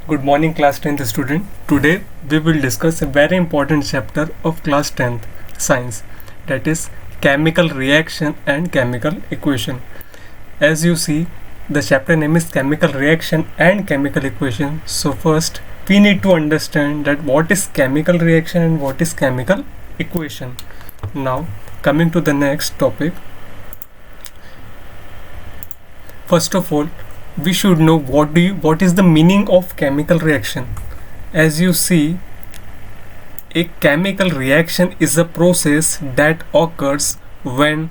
Good morning, class 10th student. Today we will discuss a very important chapter of class 10th science, that is chemical reaction and chemical equation. As you see, the chapter name is chemical reaction and chemical equation. So first we need to understand that what is chemical reaction and what is chemical equation. Now coming to the next topic. First of all, we should know what is the meaning of chemical reaction. As you see, a chemical reaction is a process that occurs when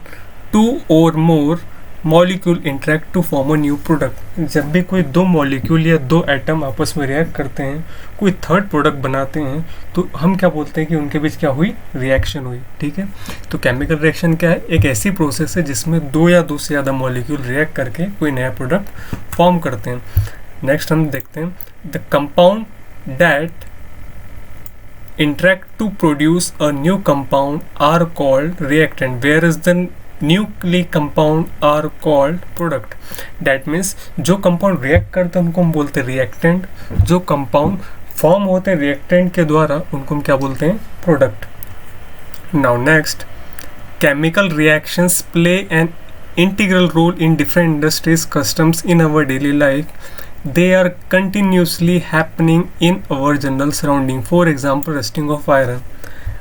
two or more molecule interact to form a new product. जब भी कोई दो molecule या दो atom आपस में react करते हैं, कोई थर्ड प्रोडक्ट बनाते हैं, तो हम क्या बोलते हैं कि उनके बीच क्या हुई, रिएक्शन हुई. ठीक है, तो केमिकल रिएक्शन क्या है, एक ऐसी प्रोसेस है जिसमें दो या दो से ज़्यादा मॉलिक्यूल रिएक्ट करके कोई नया प्रोडक्ट फॉर्म करते हैं. नेक्स्ट हम देखते हैं the compound that interact to produce a new compound are called reactant, whereas the nucleic compound are called product. That means जो कंपाउंड रिएक्ट करते हैं उनको हम बोलते हैं रिएक्टेंट, जो कंपाउंड फॉर्म होते हैं रिएक्टेंट के द्वारा उनको हम क्या बोलते हैं, product. Now next, chemical reactions play an integral role in different industries customs in our daily life. They are continuously happening in our general surrounding. For example, rusting of iron.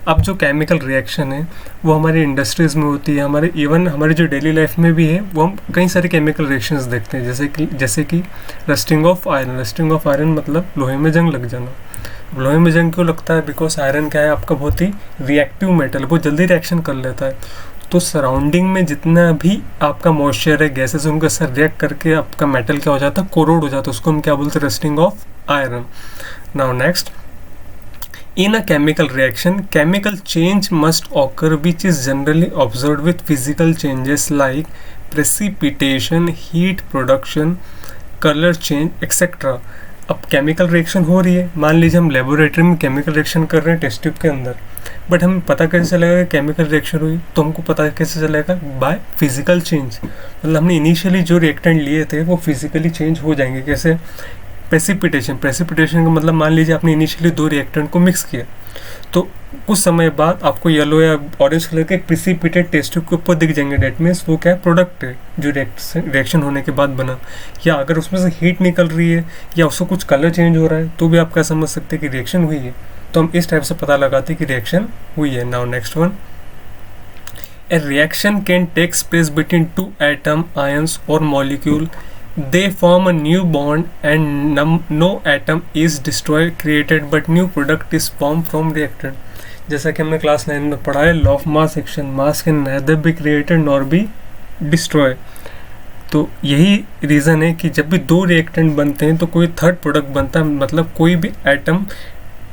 अब जो chemical reaction है वो हमारी industries में होती है, हमारे even हमारी जो डेली लाइफ में भी है, वो हम कई सारे केमिकल रिएक्शंस देखते हैं, जैसे कि rusting of iron. Rusting of iron मतलब लोहे में जंग लग जाना. लोहे में जंग क्यों लगता है, बिकॉज आयरन क्या है, आपका बहुत ही रिएक्टिव मेटल, बहुत जल्दी रिएक्शन कर लेता है. तो सराउंडिंग में जितना भी आपका मॉइस्चर है, गैसेस, उनके साथ रिएक्ट करके आपका मेटल क्या हो जाता है, कोरोड हो जाता है. उसको हम क्या बोलते हैं, rusting of iron. Now next, in a chemical reaction, chemical change must occur which is generally observed with physical changes like precipitation, heat production, color change, etc. अब केमिकल रिएक्शन हो रही है, मान लीजिए हम लेबोरेटरी में केमिकल रिएक्शन कर रहे हैं टेस्ट ट्यूब के अंदर, बट हमें पता कैसे चलेगा कि केमिकल रिएक्शन हुई, तो हमको पता कैसे चलेगा, बाय फिजिकल चेंज. मतलब हमने इनिशियली जो रिएक्टेंट लिए थे वो फिजिकली चेंज हो जाएंगे. कैसे, प्रेसिपिटेशन का मतलब मान लीजिए आपने इनिशियली दो रिएक्टेंट को मिक्स किया, तो कुछ समय बाद आपको येलो या ऑरेंज कलर के प्रेसिपिटेट टेस्ट ट्यूब के ऊपर दिख जाएंगे. डेट मीन्स वो क्या है, प्रोडक्ट है जो रिएक्शन होने के बाद बना. या अगर उसमें से हीट निकल रही है या उसको कुछ कलर चेंज हो रहा है, तो भी आप क्या समझ सकते हैं कि रिएक्शन हुई है. तो हम इस टाइप से पता लगाते हैं कि रिएक्शन हुई है. Now next one, a reaction can takes place between two atom, ions और molecule. They form a new bond and no atom is destroyed, created, but new product is formed from reactant. जैसा कि हमने class 9 में पढ़ा है, law of mass action, mass can neither be created nor be destroyed. तो यही reason है कि जब भी दो रिएक्टेंट बनते हैं तो कोई थर्ड प्रोडक्ट बनता है, मतलब कोई भी एटम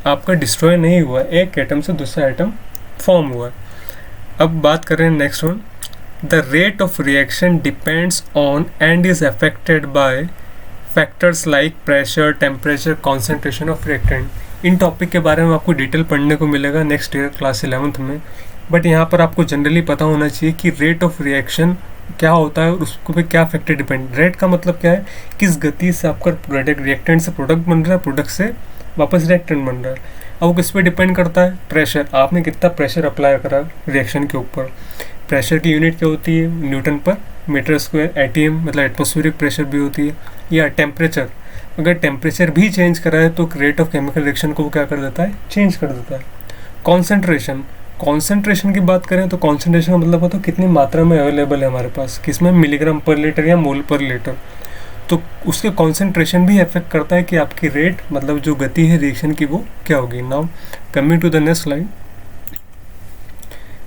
आपका डिस्ट्रॉय नहीं हुआ, एक एटम से दूसरा एटम फॉर्म हुआ. अब बात करें next one, the rate of reaction depends on and is affected by factors like pressure, temperature, concentration of reactant. In topic के बारे में आपको डिटेल पढ़ने को मिलेगा नेक्स्ट ईयर क्लास 11th में, बट यहाँ पर आपको जनरली पता होना चाहिए कि रेट ऑफ रिएक्शन क्या होता है और उसको पे क्या फैक्टर डिपेंड. रेट का मतलब क्या है, किस गति से आपका रिएक्टेंट से प्रोडक्ट बन रहा है, प्रोडक्ट से वापस रिएक्टेंट बन रहा है. अब वो किस पे डिपेंड करता है, प्रेशर, आपने कितना प्रेशर अप्लाई करा रिएक्शन के ऊपर. प्रेशर की यूनिट क्या होती है, न्यूटन पर मीटर स्क्वायर, एटीएम मतलब एटमॉस्फेरिक प्रेशर भी होती है. या टेम्परेचर, अगर टेम्परेचर भी चेंज करा है तो रेट ऑफ केमिकल रिएक्शन को वो क्या कर देता है, चेंज कर देता है. कॉन्सेंट्रेशन की बात करें तो कॉन्सेंट्रेशन का मतलब होता है कितनी मात्रा में अवेलेबल है हमारे पास, किसमें, मिलीग्राम पर लीटर या मोल पर लीटर. तो उसके कॉन्सेंट्रेशन भी इफेक्ट करता है कि आपकी रेट, मतलब जो गति है रिएक्शन की, वो क्या होगी. Now coming to the next slide.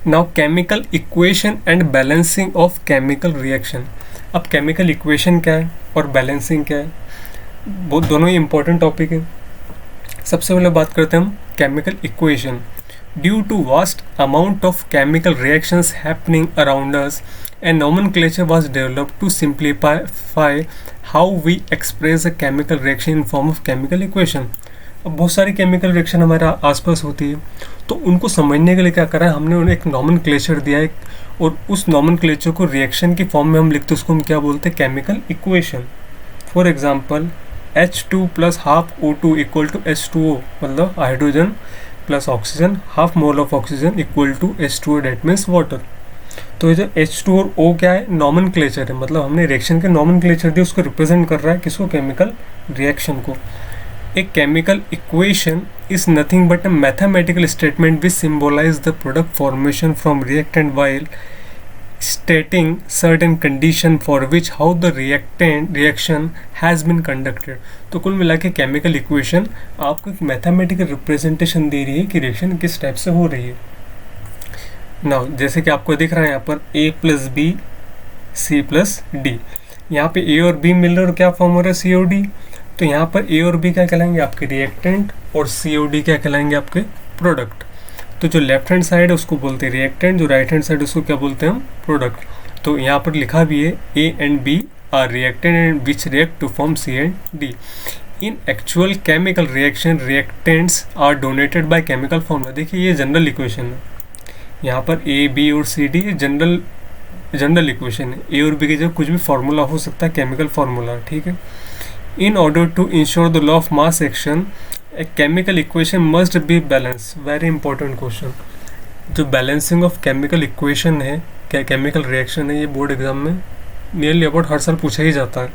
Now chemical equation and balancing of chemical reaction. अब केमिकल इक्वेशन क्या है और बैलेंसिंग क्या है, वो दोनों ही इंपॉर्टेंट टॉपिक है. सबसे पहले बात करते हैं हम chemical equation. Due to vast amount of chemical reactions happening around us, a nomenclature was developed to simplify how we express a chemical reaction in form of chemical equation. अब बहुत सारी केमिकल रिएक्शन हमारे आसपास होती है, तो उनको समझने के लिए क्या करा है, हमने उन्हें एक नॉमेनक्लेचर दिया है, और उस नॉमेनक्लेचर को रिएक्शन की फॉर्म में हम लिखते हैं, उसको हम क्या बोलते हैं, chemical equation. For example, H2 plus half O2 equal to H2O, मतलब hydrogen plus oxygen, half mole of oxygen equal to H2O, that means water. तो ये जो H2 और O क्या है, नॉमेनक्लेचर है, मतलब हमने रिएक्शन के नॉमेनक्लेचर दिए, उसको रिप्रेजेंट कर रहा है किसको, केमिकल रिएक्शन को। A chemical equation is nothing but a mathematical statement which symbolize the product formation from reactant while stating certain condition for which how the reaction has been conducted। तो कुल मिला के chemical equation आपको एक mathematical representation दे रही है कि reaction किस टाइप से हो रही है। नाउ जैसे कि आपको दिख रहा है यहाँ पर A plus B C plus D, यहाँ पे A और B मिल रहे और क्या फॉर्म हो रहा है, C और D। तो यहाँ पर A और B क्या कहलाएंगे, आपके रिएक्टेंट, और C और D क्या कहलाएंगे, आपके प्रोडक्ट। तो जो लेफ्ट हैंड साइड है उसको बोलते हैं रिएक्टेंट, जो राइट हैंड साइड उसको क्या बोलते हैं हम, प्रोडक्ट। तो यहाँ पर लिखा भी है A and B are reactant and which react to form C and D। In actual chemical reaction reactants are donated by chemical formula. देखिए ये जनरल इक्वेशन है, यहाँ पर A B और C D जनरल इक्वेशन है। A और B की जगह कुछ भी फार्मूला हो सकता है, केमिकल फार्मूला, ठीक है। In order to ensure the law of mass action, a chemical equation must be balanced। Very important question। जो बैलेंसिंग ऑफ केमिकल इक्वेशन है, क्या केमिकल रिएक्शन है, ये बोर्ड एग्जाम में नियरली अबाउट हर साल पूछा ही जाता है।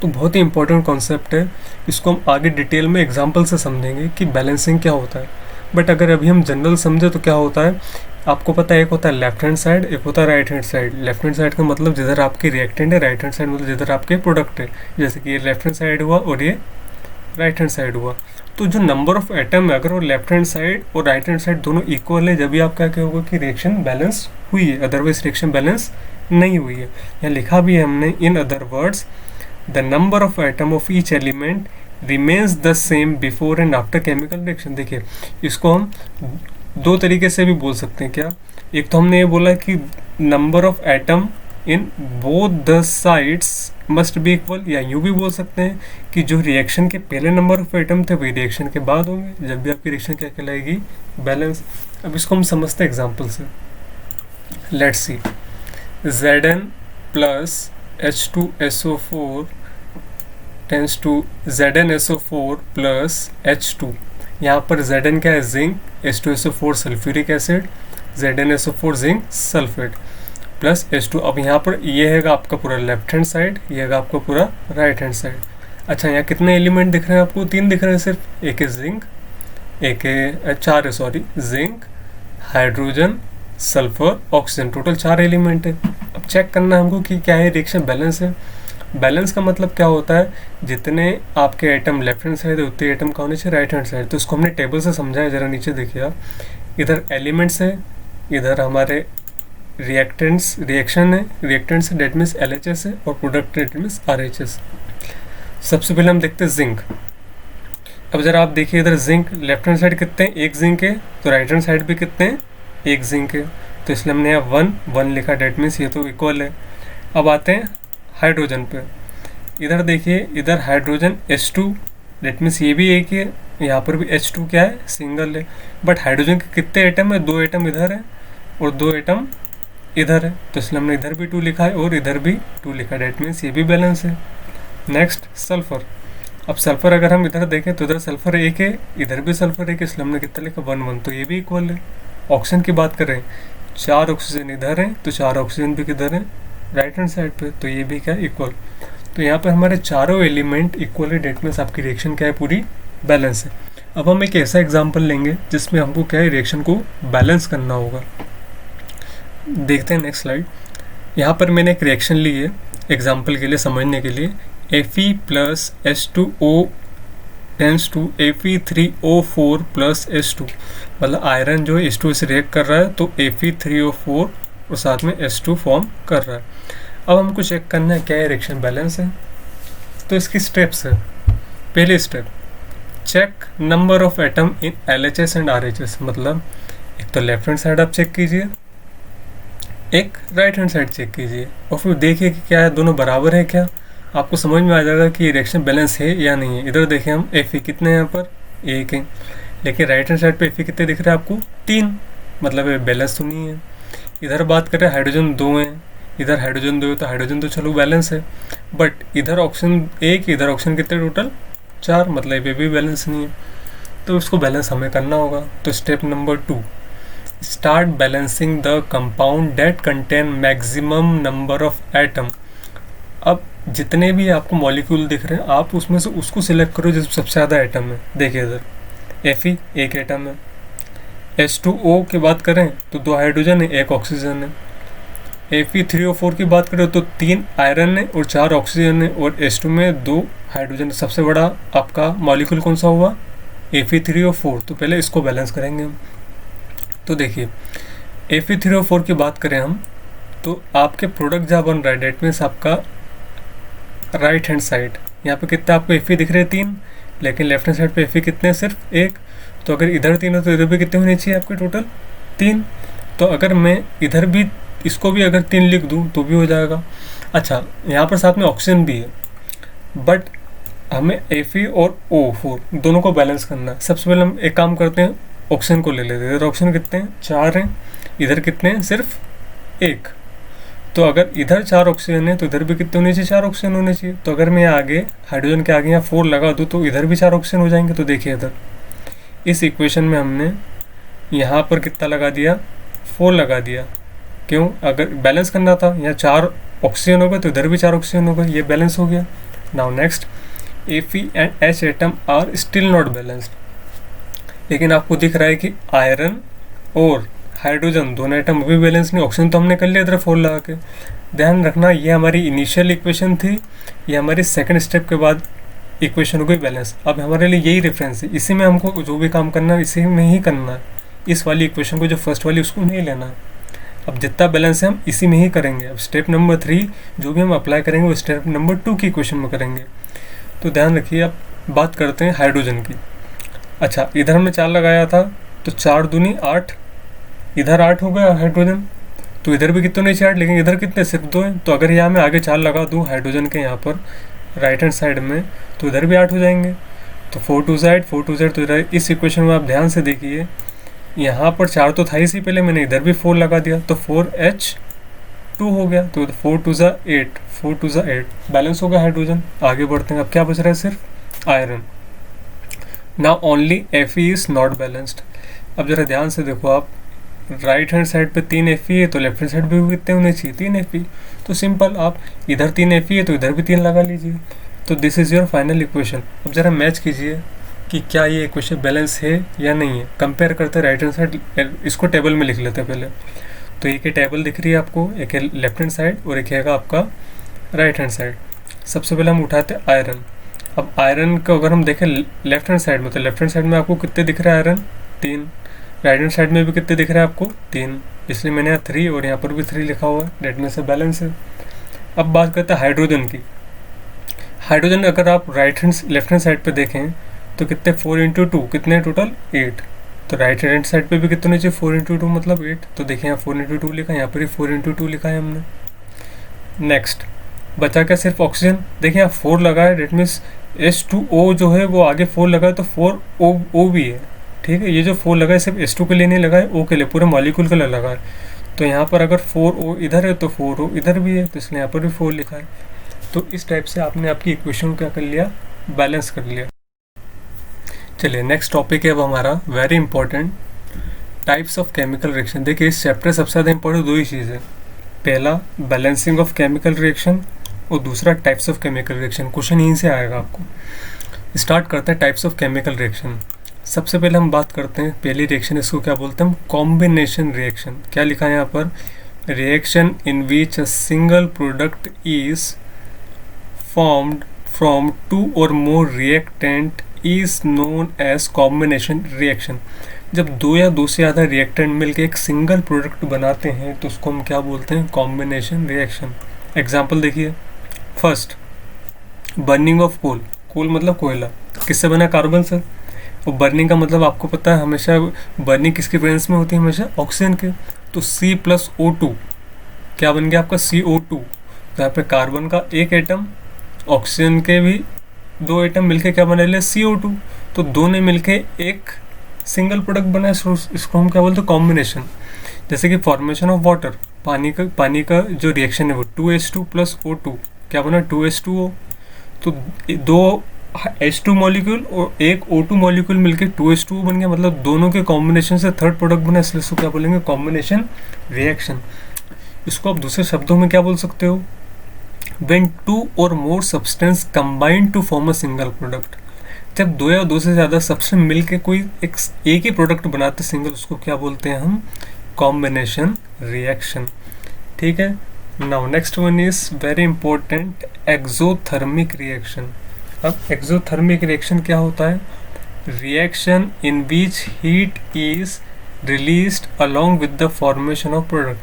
तो बहुत ही इंपॉर्टेंट कॉन्सेप्ट है, इसको हम आगे डिटेल में एग्जाम्पल से समझेंगे कि बैलेंसिंग क्या होता है। बट अगर अभी हम जनरल समझे तो क्या होता है, आपको पता है एक होता है लेफ्ट हैंड साइड, एक होता है right hand side. Left hand side का मतलब जिधर आपके रिएक्टेंट है, राइट हैंड साइड मतलब जिधर आपके प्रोडक्ट है। जैसे कि ये लेफ्ट हैंड साइड हुआ और ये राइट हैंड साइड हुआ। तो जो नंबर ऑफ एटम है, अगर वो लेफ्ट हैंड साइड और राइट हैंड साइड दोनों इक्वल है, जब भी आप क्या कहोगे कि रिएक्शन बैलेंस हुई है, अदरवाइज रिएक्शन बैलेंस नहीं हुई है। यहाँ लिखा भी है हमने, in other words the number of atom of each element remains the same before and after chemical reaction. देखिए इसको हम दो तरीके से भी बोल सकते हैं। क्या, एक तो हमने ये बोला कि number of atom in both the sides must be equal, या यूँ भी बोल सकते हैं कि जो रिएक्शन के पहले नंबर ऑफ एटम थे वही रिएक्शन के बाद होंगे, जब भी आपकी रिएक्शन क्या कहलाएगी, बैलेंस। अब इसको हम समझते हैं एग्जाम्पल से। Let's see, Zn plus H2SO4 tends to ZnSO4 plus H2। यहाँ पर Zn क्या है, zinc, H2SO4 sulphuric acid, ZnSO4 zinc sulphate plus H2। अब यहाँ पर ये हैगा आपका पूरा लेफ्ट हैंड साइड, ये हैगा आपका पूरा राइट हैंड साइड। अच्छा, यहाँ कितने एलिमेंट दिख रहे हैं आपको, 3 दिख रहे हैं सिर्फ। एक है जिंक, एक है 4 है sorry, zinc, hydrogen, sulphur, oxygen, total 4 element है। अब चेक करना है हमको कि क्या है, रिएक्शन बैलेंस है। बैलेंस का मतलब क्या होता है, जितने आपके एटम लेफ्ट हैंड साइड है उतने एटम का होने चाहिए राइट हैंड साइड। तो इसको हमने टेबल से समझाया, जरा नीचे देखिए आप, इधर एलिमेंट्स है, इधर हमारे रिएक्शन है, रिएक्टेंट्स है, डेट मीन्स LHS है, और प्रोडक्ट डेट मीन्स RHS। सबसे पहले हम देखते हैं जिंक। अब जरा आप देखिए इधर जिंक लेफ्ट हैंड साइड कितने हैं, एक जिंक है, तो राइट हैंड साइड भी कितने हैं, एक जिंक है। तो इसलिए हमने यहाँ 1 लिखा, डेट मीन्स ये तो इक्वल है। अब आते हैं हाइड्रोजन पे। इधर देखिए, इधर हाइड्रोजन H2, डेट मीन्स ये भी एक ही है, यहाँ पर भी H2 क्या है, सिंगल है। बट हाइड्रोजन के कितने एटम है, 2 एटम इधर है और 2 एटम इधर है, तो इसलिए हमने इधर भी 2 लिखा है और इधर भी 2 लिखा है, डेट मीन्स ये भी बैलेंस है। Next sulphur. अब सल्फर अगर हम इधर देखें तो इधर सल्फर एक है, इधर भी सल्फर एक है, इसलिए हमने कितना लिखा, 1 तो ये भी इक्वल है। ऑक्सीजन की बात करें, 4 ऑक्सीजन इधर है, तो 4 ऑक्सीजन भी किधर है, राइट हैंड साइड पे, तो ये भी क्या है, इक्वल। तो यहाँ पर हमारे चारों एलिमेंट इक्वल है, डेट मीन्स आपकी रिएक्शन क्या है, पूरी बैलेंस है। अब हम एक ऐसा एग्जांपल लेंगे जिसमें हमको क्या है, रिएक्शन को बैलेंस करना होगा। देखते हैं नेक्स्ट स्लाइड। यहाँ पर मैंने एक रिएक्शन ली है एग्जांपल के लिए, समझने के लिए। Fe plus H2O tends to Fe3O4 plus H2, मतलब आयरन जो है H2 से रिएक्ट कर रहा है, तो Fe3O4 और साथ में H2 फॉर्म कर रहा है। अब हमको चेक करना है क्या है, रिएक्शन बैलेंस है। तो इसकी स्टेप्स है। पहले step, check number of atom in LHS and RHS, मतलब एक तो लेफ्ट हैंड साइड आप चेक कीजिए, एक राइट हैंड साइड चेक कीजिए, और फिर देखिए कि क्या है, दोनों बराबर है क्या। आपको समझ में आ जाएगा कि रिएक्शन बैलेंस है या नहीं है। इधर देखें हम, Fe कितने हैं यहाँ पर, 1 है, लेकिन राइट हैंड साइड पे Fe कितने दिख रहे हैं आपको, 3, मतलब बैलेंस तो नहीं है। इधर बात करें, हाइड्रोजन 2 हैं, इधर हाइड्रोजन 2 है तो हाइड्रोजन तो चलो बैलेंस है, बट इधर ऑक्सीजन 1, इधर ऑक्सीजन कितने टोटल 4, मतलब ये भी बैलेंस नहीं है, तो इसको बैलेंस हमें करना होगा। तो step number 2, start balancing the compound that contain maximum number of atom. अब जितने भी आपको मॉलिक्यूल दिख रहे हैं आप उसमें से उसको सिलेक्ट करो जिसमें सबसे ज़्यादा एटम है। देखिए इधर Fe एक एटम है, H2O की बात करें तो 2 हाइड्रोजन है, 1 ऑक्सीजन है। Fe3O4 की बात करें तो 3 आयरन है और 4 ऑक्सीजन है, और H2 में 2 हाइड्रोजन। सबसे बड़ा आपका मॉलिक्यूल कौन सा हुआ? Fe3O4। तो पहले इसको बैलेंस करेंगे हम। तो देखिए Fe3O4 की बात करें हम तो आपके प्रोडक्ट जहाँ बन रहा है डेट मीन्स आपका राइट हैंड साइड, यहाँ पे कितना आपको Fe दिख रहे हैं 3, लेकिन लेफ्ट हैंड साइड पे Fe कितने हैं? सिर्फ 1। तो अगर इधर 3 हो तो इधर भी कितने होने चाहिए आपके टोटल 3। तो अगर मैं इधर भी इसको भी अगर 3 लिख दूँ तो भी हो जाएगा। अच्छा यहाँ पर साथ में ऑक्सीजन भी है, बट हमें Fe और O4 दोनों को बैलेंस करना है। सबसे पहले हम एक काम करते हैं, ऑक्सीजन को ले लेते हैं। इधर ऑक्सीजन कितने हैं? 4 हैं, इधर कितने हैं? सिर्फ 1। तो अगर इधर 4 ऑक्सीजन है तो इधर भी कितने होने चाहिए? 4 ऑक्सीजन होने चाहिए। तो अगर मैं आगे हाइड्रोजन के आगे यहाँ 4 लगा दूँ तो इधर भी 4 ऑक्सीजन हो जाएंगे। तो देखिए इधर इस इक्वेशन में हमने यहाँ पर कितना लगा दिया? 4 लगा दिया। क्यों? अगर बैलेंस करना था, यहाँ 4 ऑक्सीजन हो गए तो इधर भी 4 ऑक्सीजन हो गए, ये बैलेंस हो गया। Now next, Fe and H atom are still not balanced. लेकिन आपको दिख रहा है कि आयरन और हाइड्रोजन दोनों एटम अभी बैलेंस नहीं। ऑक्सीजन तो हमने कर लिया इधर 4 लगा के। ध्यान रखना ये हमारी इनिशियल इक्वेशन थी, ये हमारी सेकंड स्टेप के बाद इक्वेशन हो गई बैलेंस। अब हमारे लिए यही रेफरेंस है, इसी में हमको जो भी काम करना है इसी में ही करना है। इस वाली इक्वेशन को जो फर्स्ट वाली उसको नहीं लेना है। अब जितना बैलेंस है हम इसी में ही करेंगे। अब स्टेप नंबर 3 जो भी हम अप्लाई करेंगे वो स्टेप नंबर 2 की इक्वेशन में करेंगे। तो ध्यान रखिए, अब बात करते हैं हाइड्रोजन की। अच्छा इधर हमने 4 लगाया था तो 4 दूनी 8, इधर 8 हो गया हाइड्रोजन। तो इधर भी कितने नहीं 8, लेकिन इधर कितने? सिर्फ 2 हैं। तो अगर यहाँ मैं आगे 4 लगा दूँ हाइड्रोजन के यहाँ पर राइट हैंड साइड में तो इधर भी 8 हो जाएंगे। तो 4 2 8, 4 2 8। तो इधर इस इक्वेशन में आप ध्यान से देखिए, यहाँ पर 4 तो था ही सी पहले, मैंने इधर भी 4 लगा दिया तो 4H2 हो गया। तो 4 2 8, 4 2 8 बैलेंस हो गया हाइड्रोजन। आगे बढ़ते हैं, अब क्या बच रहा है? सिर्फ iron. Now only Fe is not balanced. अब जरा ध्यान से देखो आप, राइट हैंड साइड पे 3 Fe है तो लेफ्ट हैंड साइड पे भी कितने होने चाहिए? 3 Fe। तो सिंपल, आप इधर 3 Fe है तो इधर भी 3 लगा लीजिए। तो this is your final equation. अब जरा मैच कीजिए कि क्या ये इक्वेशन बैलेंस है या नहीं है। कंपेयर करते राइट हैंड साइड, इसको टेबल में लिख लेते हैं पहले। तो एक टेबल दिख रही है आपको, एक है लेफ्ट हैंड साइड और एक है आपका राइट हैंड साइड। सबसे पहले हम उठाते हैं आयरन। अब आयरन को अगर हम देखें लेफ्ट हैंड साइड में तो लेफ्ट हैंड साइड में आपको कितने दिख रहा है? आयरन 3। राइट हैंड साइड में भी कितने दिख रहा है आपको? 3। इसलिए मैंने यहाँ 3 और यहाँ पर भी 3 लिखा हुआ है, डेट में से बैलेंस है। अब बात करते हैं हाइड्रोजन की। हाइड्रोजन अगर आप लेफ्ट हैंड साइड पे देखें तो कितने? 4 इंटू 2 कितने टोटल? 8। तो राइट हैंड साइड पे भी कितने चाहिए? 4 इंटू 2 मतलब 8। तो देखिए यहाँ 4 इंटू 2 लिखा है, यहाँ पर ही 4 इंटू 2 लिखा है हमने। नेक्स्ट बचा क्या? सिर्फ ऑक्सीजन। देखिए यहाँ 4 लगा है, डेट मीन्स H2O जो है वो आगे 4 लगा है तो 4O भी है। ठीक है, ये जो 4 लगा है सिर्फ H2 के लिए नहीं लगा है, O के लिए, पूरे मॉलिक्यूल के लिए लगा है। तो यहाँ पर अगर 4O इधर है तो 4O इधर भी है, तो इसलिए यहाँ पर भी 4 लिखा है। तो इस टाइप से आपने आपकी इक्वेशन को क्या कर लिया? बैलेंस कर लिया। चलिए नेक्स्ट टॉपिक है अब हमारा very important, types of chemical reaction. देखिए इस चैप्टर सबसे ज़्यादा इंपॉर्टेंट 2 ही चीज़ है, पहला बैलेंसिंग ऑफ केमिकल रिएक्शन और दूसरा types of chemical reaction. Question यहीं से आएगा आपको। स्टार्ट करते हैं टाइप्स ऑफ केमिकल रिएक्शन। सबसे पहले हम बात करते हैं पहली रिएक्शन, इसको क्या बोलते हैं हम? Combination reaction. क्या लिखा है यहाँ पर? Reaction in which a single product is formed from 2 और more reactant is known as combination reaction. जब 2 या 2 से ज़्यादा रिएक्टेंट मिलकर एक सिंगल प्रोडक्ट बनाते हैं तो उसको हम क्या बोलते हैं? Combination reaction. एग्जाम्पल देखिए, फर्स्ट बर्निंग ऑफ कोल। कोल मतलब कोयला, किससे बना? कार्बन से। और बर्निंग का मतलब आपको पता है हमेशा बर्निंग किसके प्रेजेंस में होती है? हमेशा ऑक्सीजन के। तो C+O2 क्या बन गया आपका? CO2। तो यहाँ पे कार्बन का एक एटम, ऑक्सीजन के भी 2 एटम मिलके क्या बना लिया? CO2। तो 2 ने मिलके एक सिंगल प्रोडक्ट बना है, इसको हम क्या बोलते हैं? कॉम्बिनेशन। जैसे कि फॉर्मेशन ऑफ वाटर, पानी का जो रिएक्शन है वो 2H2 प्लस O2 क्या बना 2H2O। तो दो H2 मॉलिक्यूल और एक O2 मॉलिक्यूल मिलकर 2H2O बन गया, मतलब दोनों के कॉम्बिनेशन से थर्ड प्रोडक्ट बना, इसलिए इसको क्या बोलेंगे कॉम्बिनेशन रिएक्शन। इसको आप दूसरे शब्दों में क्या बोल सकते हो, when two or more substance combine to form a single product। जब दो या दो से ज़्यादा सब्सटेंस मिलके कोई एक ही प्रोडक्ट बनाते सिंगल, उसको क्या बोलते हैं हम कॉम्बिनेशन रिएक्शन। ठीक है। Now next one is very important, exothermic reaction. अब एक्सोथर्मिक रिएक्शन क्या होता है, reaction in which heat is released along with the formation of product.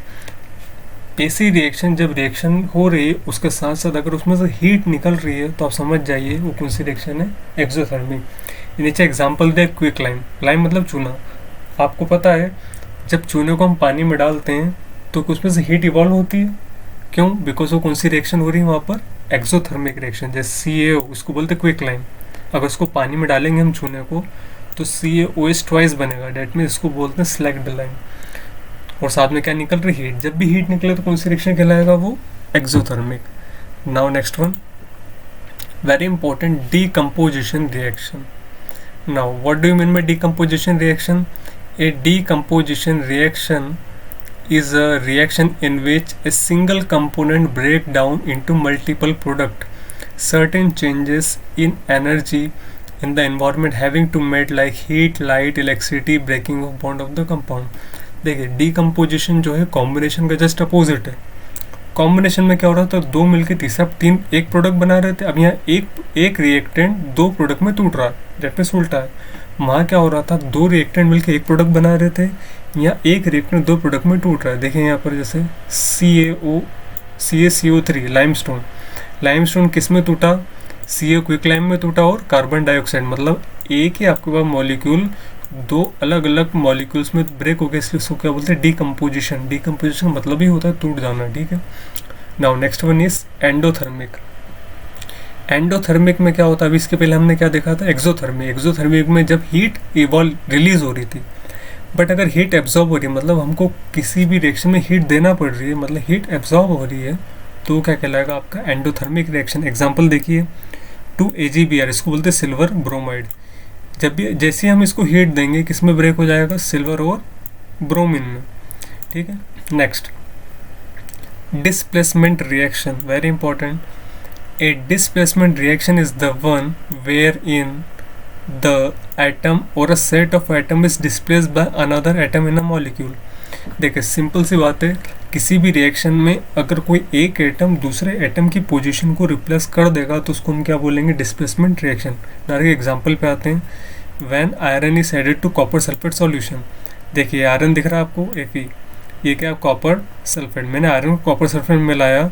ऐसी रिएक्शन, जब रिएक्शन हो रही है उसके साथ साथ अगर उसमें से हीट निकल रही है तो आप समझ जाइए वो कौन सी रिएक्शन है, एक्सोथर्मिक। नीचे एग्जांपल दे, क्विक लाइम, लाइम मतलब चूना। आपको पता है जब चूने को हम पानी में डालते हैं तो उसमें से हीट इवॉल्व होती है, क्यों, बिकॉज वो कौन सी रिएक्शन हो रही है वहाँ पर, एक्सोथर्मिक रिएक्शन। जैसे CaO, उसको बोलते हैं क्विक लाइम। अगर उसको पानी में डालेंगे हम चूने को तो CaOH ट्वाइस बनेगा, डेट मीन इसको बोलते हैं स्लैग्ड लाइम। और साथ में क्या निकल रही है हीट, जब भी हीट निकले तो कौन सी रिएक्शन कहलाएगा वो exothermic. Now next one, very important, decomposition reaction. Now what do you mean by decomposition reaction? A decomposition reaction is a reaction in which a single component break down into multiple product. Certain changes in energy in the environment having to made like heat, light, electricity, breaking of bond of the compound. देखिए decomposition जो है combination का just opposite है। Combination में क्या हो रहा था, दो मिलके तीसरा तीन एक प्रोडक्ट बना रहे थे, अब यहाँ एक रिएक्टेंट दो प्रोडक्ट में टूट रहा है, डेट मींस उल्टा है। वहाँ क्या हो रहा था, दो रिएक्टेंट मिलके एक प्रोडक्ट बना रहे थे, यहाँ एक रिएक्टेंट दो प्रोडक्ट में टूट रहा है। देखें यहाँ पर जैसे CaCO3 लाइमस्टोन किस में टूटा, Ca क्विक लाइम में टूटा और कार्बन डाइऑक्साइड, मतलब एक ही आपके पास मॉलिक्यूल दो अलग अलग मॉलिक्यूल्स में ब्रेक हो गया, इसलिए उसको क्या बोलते हैं डीकम्पोजिशन। डीकम्पोजिशन मतलब ही होता है टूट जाना। ठीक है। Now next one is endothermic. Endothermic में क्या होता है, अभी इसके पहले हमने क्या देखा था, एक्सोथर्मिक। एक्सोथर्मिक में जब हीट रिलीज हो रही थी, बट अगर हीट एब्जॉर्ब हो रही है, मतलब हमको किसी भी रिएक्शन में हीट देना पड़ रही है, मतलब हीट एब्जॉर्ब हो रही है, तो क्या कहलाएगा आपका एंडोथर्मिक रिएक्शन। एग्जांपल देखिए 2AgBr, इसको बोलते हैं सिल्वर ब्रोमाइड। जब भी जैसे हम इसको हीट देंगे किस में ब्रेक हो जाएगा, सिल्वर और ब्रोमीन में। ठीक है। Next, displacement reaction, very important. A displacement reaction is the one where in the atom or a set of atom is displaced by another atom in a molecule। देखिए simple सी बात है, किसी भी reaction में अगर कोई एक एटम दूसरे एटम की पोजीशन को रिप्लेस कर देगा तो उसको हम क्या बोलेंगे, डिस्प्लेसमेंट रिएक्शन। डायरेक्ट एग्जांपल पे आते हैं, when iron is added to copper sulphate solution. देखिए आयरन दिख रहा है आपको Fe, ये क्या कॉपर सल्फेट, मैंने आयरन को कॉपर सल्फेट में मिलाया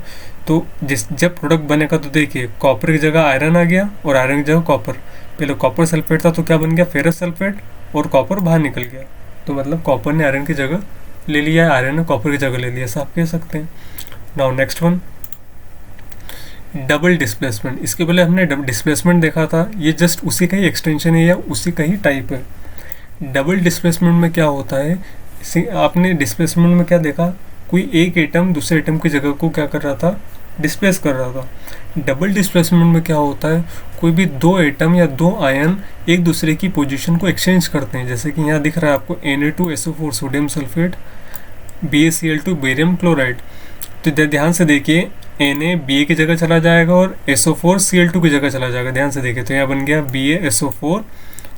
तो जब प्रोडक्ट बनेगा तो देखिए कॉपर की जगह आयरन आ गया और आयरन की जगह कॉपर। पहले कॉपर सल्फेट था तो क्या बन गया, फेरस सल्फेट, और कॉपर बाहर निकल गया, तो मतलब कॉपर ने आयरन की जगह ले लिया, आयरन ने कॉपर की जगह ले लिया, ऐसा आप कह सकते हैं। Now next one, double displacement. इसके पहले हमने डिस्प्लेसमेंट देखा था, ये जस्ट उसी का ही एक्सटेंशन है या उसी का ही टाइप है। डबल डिस्प्लेसमेंट में क्या होता है, आपने डिस्प्लेसमेंट में क्या देखा, कोई एक एटम दूसरे एटम की जगह को क्या कर रहा था, डिस्प्लेस कर रहा था। डबल डिस्प्लेसमेंट में क्या होता है, कोई भी दो एटम या दो आयन एक दूसरे की पोजीशन को एक्सचेंज करते हैं। जैसे कि यहाँ दिख रहा है आपको Na2SO4 sodium sulphate, BaCl2 barium chloride. तो ध्यान से देखिए, Na Ba की जगह चला जाएगा और SO4 Cl2 की जगह चला जाएगा। ध्यान से देखिए तो यहाँ बन गया BaSO4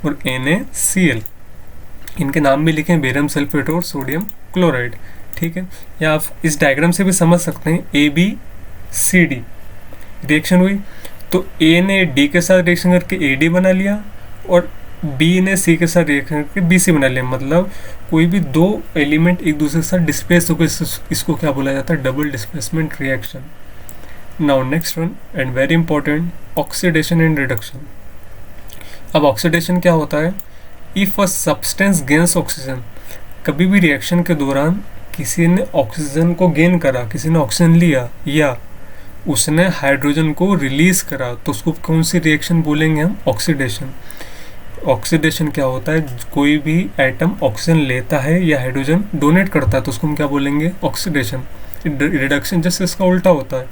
और NaCl। इनके नाम भी लिखें, बेरियम सल्फेट और सोडियम क्लोराइड। ठीक है। या आप इस डायग्राम से भी समझ सकते हैं, ABCD रिएक्शन हुई तो A ने D के साथ रिएक्शन करके AD बना लिया और B ने C के साथ रिएक्शन करके BC बना लिया। मतलब कोई भी दो एलिमेंट एक दूसरे के साथ डिस्प्लेस होकर इसको क्या बोला जाता है, double displacement reaction. Now next one and very important, oxidation and reduction. अब ऑक्सीडेशन क्या होता है, if a substance gains oxygen, कभी भी रिएक्शन के दौरान किसी ने ऑक्सीजन को गेन करा, किसी ने ऑक्सीजन लिया या उसने हाइड्रोजन को रिलीज करा, तो उसको कौन सी रिएक्शन बोलेंगे हम, ऑक्सीडेशन। ऑक्सीडेशन क्या होता है, कोई भी एटम ऑक्सीजन लेता है या हाइड्रोजन डोनेट करता है तो उसको हम क्या बोलेंगे, ऑक्सीडेशन। रिडक्शन जस्ट इसका उल्टा होता है,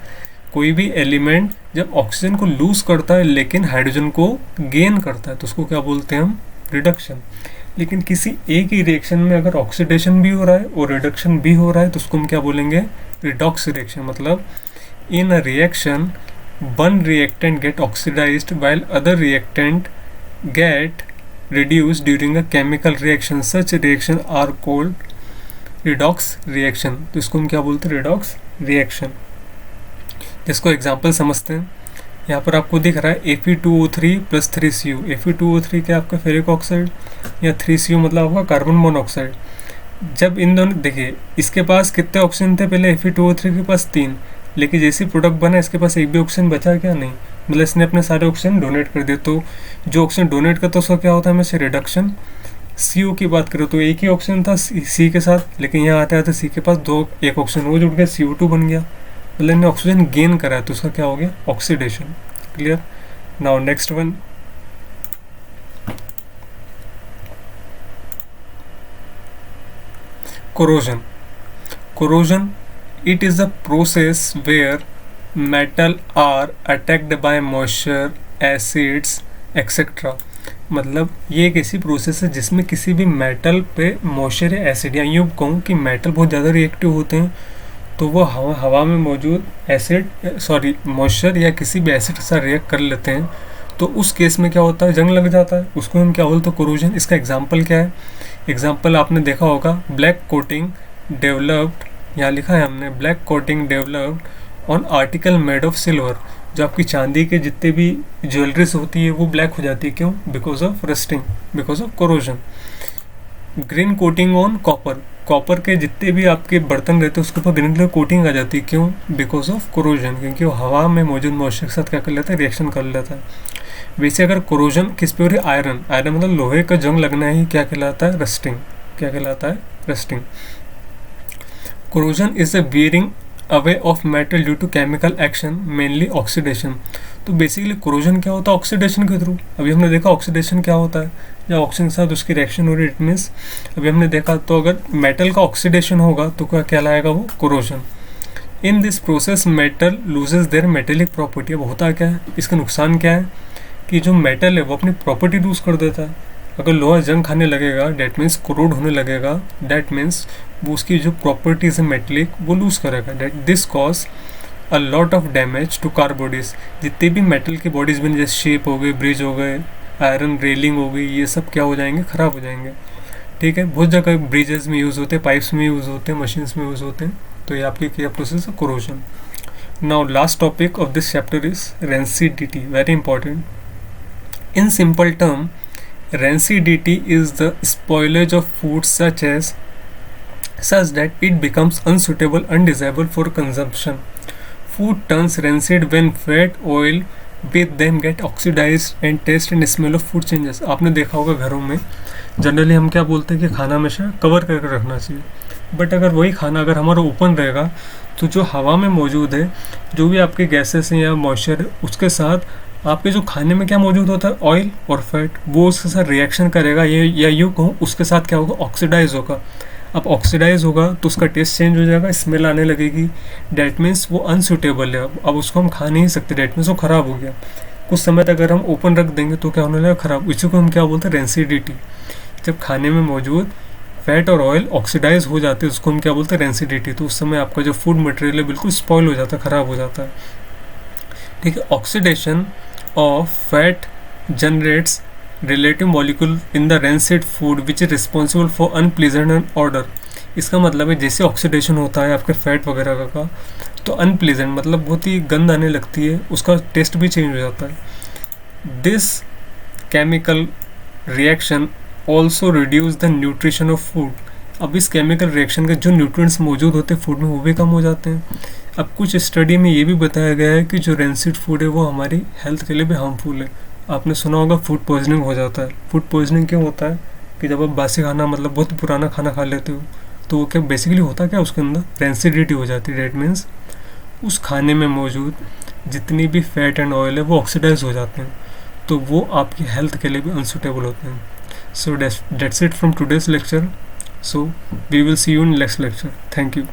कोई भी एलिमेंट जब ऑक्सीजन को लूज करता है लेकिन हाइड्रोजन को गेन करता है तो उसको क्या बोलते हैं हम, रिडक्शन। लेकिन किसी एक ही रिएक्शन में अगर ऑक्सीडेशन भी हो रहा है और रिडक्शन भी हो रहा है तो उसको हम क्या बोलेंगे, रिडॉक्स रिएक्शन। मतलब in a reaction one reactant get oxidized while other reactant get reduced during a chemical reaction. Such reaction are called redox reaction. तो इसको हम क्या बोलते हैं, redox reaction। इसको एग्जांपल समझते हैं। यहाँ पर आपको दिख रहा है Fe2O3 प्लस 3Cu। Fe2O3 क्या आपका फेरिक ऑक्साइड या 3Cu मतलब आपका कार्बन मोनोऑक्साइड। जब इन दोनों देखिए, इसके पास कितने ऑक्सीजन थे पहले, Fe2O3 के पास 3, लेकिन जैसे प्रोडक्ट बना इसके पास एक भी ऑक्सीजन बचा क्या, नहीं, मतलब इसने अपने सारे ऑक्सीजन डोनेट कर दिए। तो जो ऑक्सीजन डोनेट करता है उसका क्या होता है हमेशा, रिडक्शन। CO की बात करो तो एक ही ऑक्सीजन था C के साथ, लेकिन यहाँ आते आते C के पास एक ऑक्सीजन वो जुड़ गया, CO2 बन गया, मतलब इन्हें ऑक्सीजन गेन करा है तो उसका क्या हो गया, oxidation. Clear. Now next one, corrosion. Corrosion, it is a process where metal are attacked by moisture, acids, etc. मतलब ये एक ऐसी प्रोसेस है जिसमें किसी भी मेटल पे मॉइस्चर या एसिड, या यूँ कहूँ कि मेटल बहुत ज़्यादा रिएक्टिव होते हैं तो वो हवा में मौजूद मॉइस्चर या किसी भी एसिड के साथ रिएक्ट कर लेते हैं, तो उस केस में क्या होता है, जंग लग जाता है, उसको हम क्या बोलते हैं, कोरोजन। इसका एग्जांपल क्या है, एग्जांपल आपने देखा होगा, ब्लैक कोटिंग डेवलप्ड, यहाँ लिखा है हमने, black coating developed on article made of silver. जो आपकी चांदी के जितने भी ज्वेलरीज होती है वो ब्लैक हो जाती है, क्यों, because of rusting, because of corrosion. Green coating on copper, copper के जितने भी आपके बर्तन रहते हैं उसके ऊपर ग्रीन कलर कोटिंग आ जाती है, क्यों, बिकॉज ऑफ कोरोजन, क्योंकि वो हवा में मौजूद मॉइस्चर के साथ क्या कर लेता है, रिएक्शन कर लेता है। वैसे अगर कोरोजन किस पे हो रही है, आयरन, आयरन मतलब लोहे का जंग लगना ही क्या कहलाता है, रस्टिंग, क्या कहलाता है, rusting. Corrosion is the wearing away of metal due to chemical action, mainly oxidation. तो बेसिकली कोरोजन क्या होता है, ऑक्सीडेशन के थ्रू। अभी हमने देखा ऑक्सीडेशन क्या होता है, जब ऑक्सीजन के साथ उसकी रिएक्शन हो रही है, इट मीन्स अभी हमने देखा तो अगर मेटल का ऑक्सीडेशन होगा तो क्या कहलाएगा वो, corrosion. In this process metal loses their metallic property. अब होता क्या है, इसका नुकसान क्या है कि जो मेटल है वो अपनी प्रॉपर्टी लूज कर देता है। अगर लोहा जंग खाने लगेगा डैट मीन्स कोरोड होने लगेगा, डैट मीन्स वो उसकी जो प्रॉपर्टीज है मेटेलिक वो लूज करेगा। That this cause a lot of damage to car bodies. जितने भी मेटल की बॉडीज बनी, जैसे शेप हो गए, ब्रिज हो गए, आयरन रेलिंग हो गई, ये सब क्या हो जाएंगे, ख़राब हो जाएंगे। ठीक है, बहुत जगह ब्रिजेस में यूज़ होते हैं, पाइप्स में यूज़ होते हैं, मशीन्स में यूज़ होते हैं। तो ये आपकी क्या प्रोसेस है, corrosion. Now last topic of this chapter is rancidity, very important. In simple term, rancidity is the spoilage of food such that it becomes unsuitable, undesirable for consumption. Food turns rancid when fat, oil with them get oxidized and taste and smell of food changes. आपने देखा होगा घरों में generally हम क्या बोलते हैं कि खाना हमेशा कवर करके रखना चाहिए, बट अगर वही खाना अगर हमारा ओपन रहेगा तो जो हवा में मौजूद है, जो भी आपके गैसेस हैं या मॉइस्चर, उसके साथ आपके जो खाने में क्या मौजूद होता है, ऑयल और फैट, वो उसके साथ रिएक्शन करेगा, ये या यूँ कहूँ उसके साथ क्या होगा, ऑक्सीडाइज होगा। अब ऑक्सीडाइज होगा तो उसका टेस्ट चेंज हो जाएगा, स्मेल आने लगेगी, डैट मीन्स वो अनसूटेबल है, अब उसको हम खा नहीं सकते, डैट मीन्स वो ख़राब हो गया। कुछ समय तक अगर हम ओपन रख देंगे तो क्या होने लगेगा, ख़राब। इसी को हम क्या बोलते हैं, रेंसिडिटी। जब खाने में मौजूद फैट और ऑयल ऑक्सीडाइज हो जाते हैं उसको हम क्या बोलते हैं, रेंसिडिटी। तो उस समय आपका जो फूड मटेरियल है बिल्कुल स्पॉइल हो जाता है, ख़राब हो जाता है। ठीक है, oxidation of fat generates relative molecule in the rancid food which is responsible for unpleasant odor. इसका मतलब है जैसे ऑक्सीडेशन होता है आपके फैट वगैरह का तो अनप्लीजेंट मतलब बहुत ही गंद आने लगती है, उसका टेस्ट भी चेंज हो जाता है। This chemical reaction also reduce the nutrition of food. अब इस केमिकल रिएक्शन के जो न्यूट्रिएंट्स मौजूद होते हैं फूड में वो भी कम हो जाते हैं। अब कुछ स्टडी में ये भी बताया गया है कि जो रेंसिड फूड है वो हमारी हेल्थ के लिए भी हार्मफुल है। आपने सुना होगा फूड पॉइजनिंग हो जाता है। फूड पॉइजनिंग क्यों होता है कि जब आप बासी खाना मतलब बहुत पुराना खाना खा लेते हो तो वो क्या बेसिकली होता क्या, उसके अंदर रेंसिडिटी हो जाती है। डेट मीन्स उस खाने में मौजूद जितनी भी फैट एंड ऑयल है वो ऑक्सीडाइज हो जाते हैं। तो वो आपकी हेल्थ के लिए भी अनसूटेबल होते हैं. So that's it from today's lecture. So we will see you in next lecture. Thank you.